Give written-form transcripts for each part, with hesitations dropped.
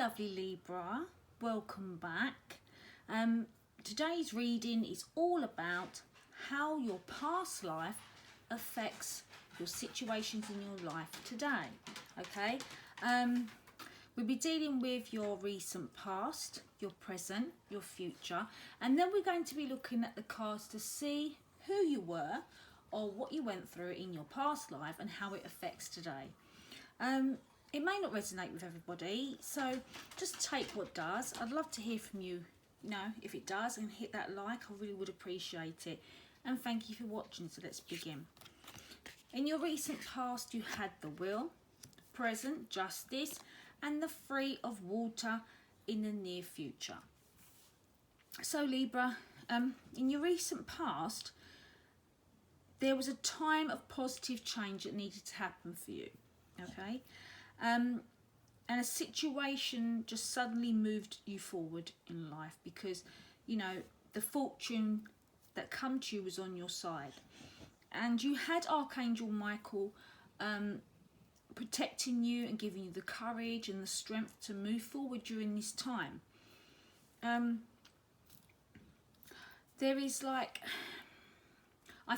lovely Libra, welcome back. Today's reading is all about how your past life affects your situations in your life today. Okay, we'll be dealing with your recent past, your present, your future, and then we're going to be looking at the cards to see who you were or what you went through in your past life and how it affects today. It may not resonate with everybody, so just take what does. I'd love to hear from you, if it does, and hit that like. I really would appreciate it. And thank you for watching, so let's begin. In your recent past, you had the Wheel, present, Justice, and the Three of Water in the near future. So Libra, in your recent past, there was a time of positive change that needed to happen for you, okay? And a situation just suddenly moved you forward in life because, the fortune that come to you was on your side. And you had Archangel Michael protecting you and giving you the courage and the strength to move forward during this time. There is I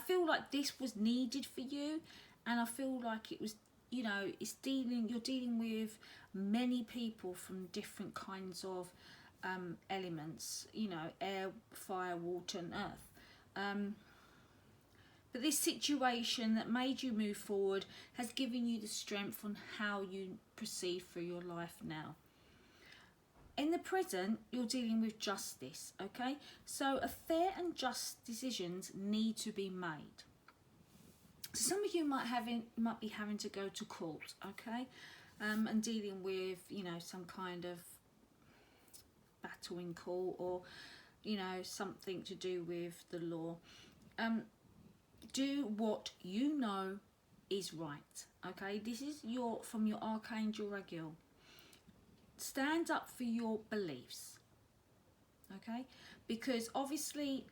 feel like this was needed for you, and I feel like it was, you're dealing with many people from different kinds of elements, air, fire, water and earth. But this situation that made you move forward has given you the strength on how you proceed through your life now. In the present, you're dealing with justice, okay? So a fair and just decisions need to be made. So some of you might be having to go to court, okay? And dealing with, some kind of battle in court or, something to do with the law. Do what you know is right, okay? This is from your Archangel Raguel. Stand up for your beliefs, okay? Because obviously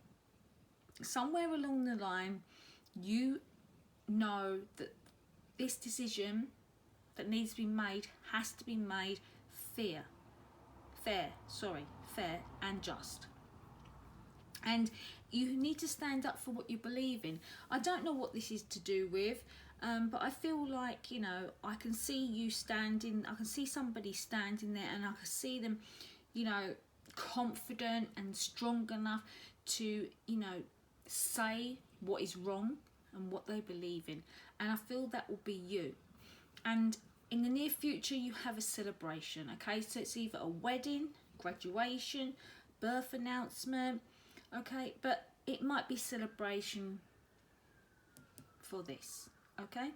somewhere along the line you know that this decision that needs to be made has to be made fair and just. And you need to stand up for what you believe in. I don't know what this is to do with, but I feel like, I can see you standing, I can see somebody standing there, and I can see them, confident and strong enough to, say what is wrong and what they believe in. And I feel that will be you. And in the near future, you have a celebration, okay? So it's either a wedding, graduation, birth announcement, okay? But it might be celebration for this, okay?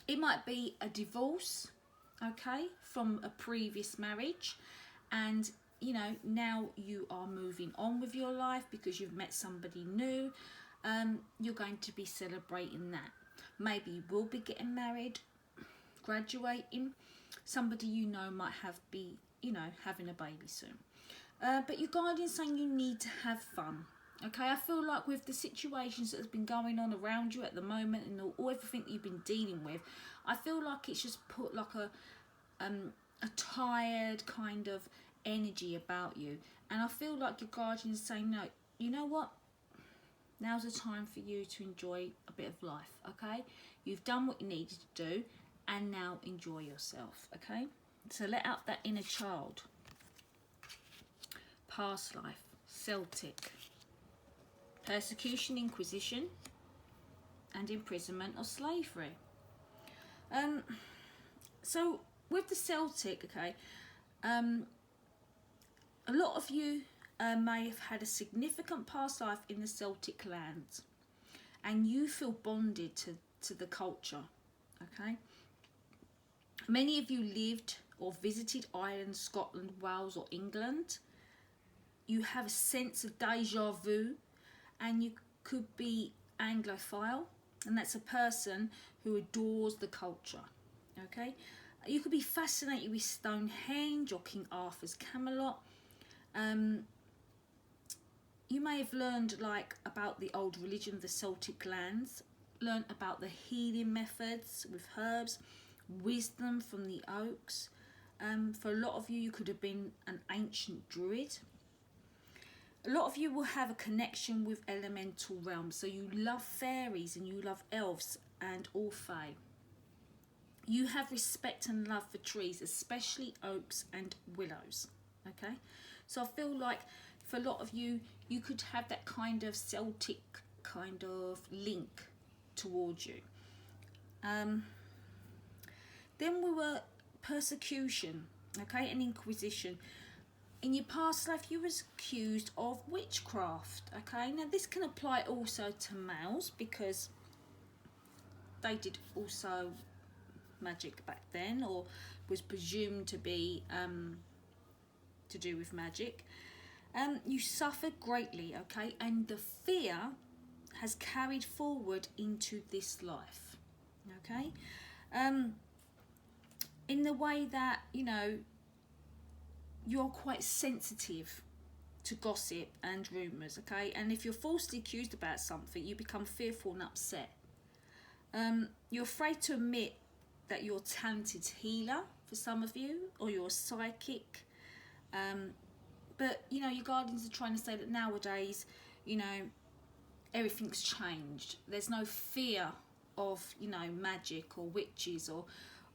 It might be a divorce, okay, from a previous marriage, and now you are moving on with your life because you've met somebody new. You're going to be celebrating that. Maybe you will be getting married, graduating. Somebody might be having a baby soon. But your guardian's saying you need to have fun. Okay, I feel like with the situations that has been going on around you at the moment and everything that you've been dealing with, I feel like it's just put like a tired kind of energy about you. And I feel like your guardian's saying, no, you know what? Now's the time for you to enjoy a bit of life, okay? You've done what you needed to do, and now enjoy yourself, okay? So let out that inner child. Past life, Celtic. Persecution, inquisition, and imprisonment or slavery. So with the Celtic, okay, a lot of you may have had a significant past life in the Celtic lands, and you feel bonded to the culture, okay? Many of you lived or visited Ireland, Scotland, Wales or England. You have a sense of deja vu, and you could be Anglophile, and that's a person who adores the culture, okay? You could be fascinated with Stonehenge or King Arthur's Camelot. You may have learned about the old religion of the Celtic lands, learned about the healing methods with herbs, wisdom from the oaks, For a lot of you, you could have been an ancient druid. A lot of you will have a connection with elemental realms. So you love fairies and you love elves and all fae. You have respect and love for trees, especially oaks and willows. Okay, so I feel like for a lot of you, you could have that kind of Celtic kind of link towards you. Then we were persecution, okay, and inquisition. In your past life, you was accused of witchcraft, okay? Now, this can apply also to males because they did also magic back then, or was presumed to be to do with magic. You suffered greatly, okay? And the fear has carried forward into this life, okay? In the way that, you know, you're quite sensitive to gossip and rumours, okay? And if you're falsely accused about something, you become fearful and upset. You're afraid to admit that you're a talented healer for some of you, or you're a psychic. But, you know, your guardians are trying to say that nowadays, you know, everything's changed. There's no fear of, you know, magic or witches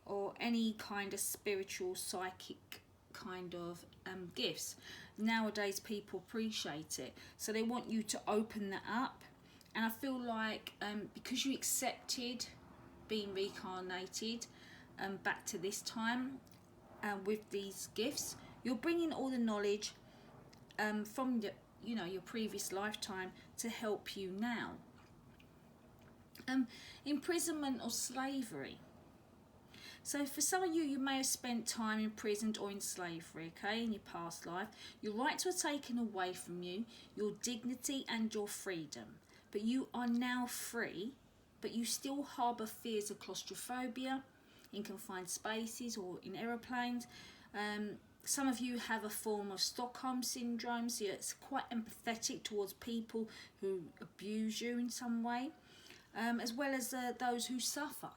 or any kind of spiritual, psychic kind of gifts. Nowadays people appreciate it, so they want you to open that up. And I feel like because you accepted being reincarnated back to this time with these gifts, you're bringing all the knowledge from the, you know, your previous lifetime to help you now. Imprisonment or slavery. So for some of you, you may have spent time imprisoned or in slavery, okay, in your past life. Your rights were taken away from you, your dignity and your freedom. But you are now free, but you still harbour fears of claustrophobia in confined spaces or in aeroplanes. Some of you have a form of Stockholm syndrome, so it's quite empathetic towards people who abuse you in some way, as well as those who suffer.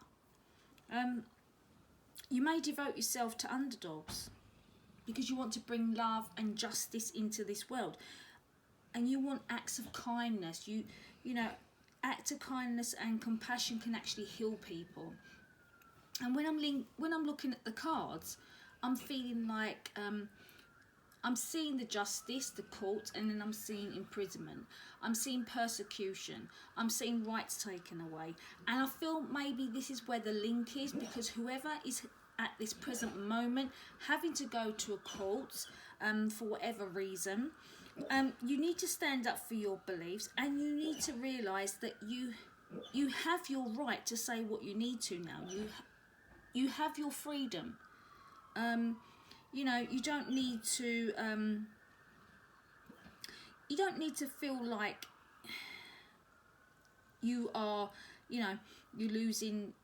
You may devote yourself to underdogs because you want to bring love and justice into this world, and you want acts of kindness. You know, acts of kindness and compassion can actually heal people. And when I'm looking at the cards, I'm feeling like I'm seeing the justice, the court, and then I'm seeing imprisonment. I'm seeing persecution. I'm seeing rights taken away. And I feel maybe this is where the link is, because whoever is at this present moment having to go to a court for whatever reason, you need to stand up for your beliefs, and you need to realise that you have your right to say what you need to now. You have your freedom. You know, you don't need to feel like you are, you know, you're losing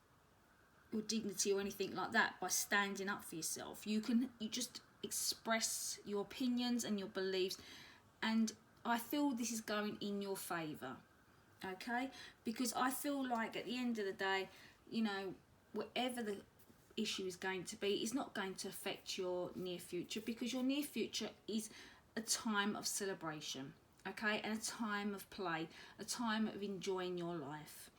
your dignity or anything like that by standing up for yourself. You just express your opinions and your beliefs, and I feel this is going in your favour, okay? Because I feel like at the end of the day, you know, whatever the issue is going to be, it's not going to affect your near future, because your near future is a time of celebration, okay, and a time of play, a time of enjoying your life.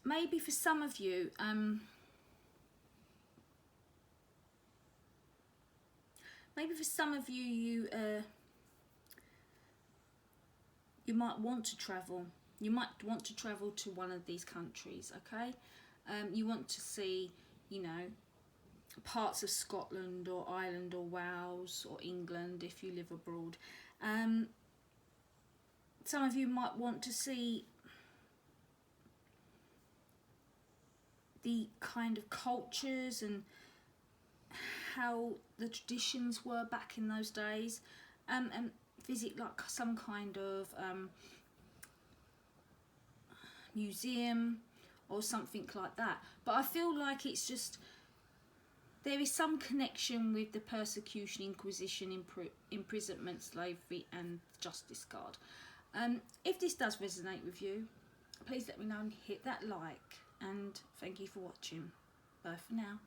Maybe for some of you, you might want to travel. You might want to travel to one of these countries, okay? You want to see, you know, parts of Scotland or Ireland or Wales or England if you live abroad. Some of you might want to see the kind of cultures and how the traditions were back in those days, and visit like some kind of museum or something like that. But I feel like it's just, there is some connection with the persecution, inquisition, imprisonment, slavery and justice card. If this does resonate with you, please let me know and hit that like, and thank you for watching. Bye for now.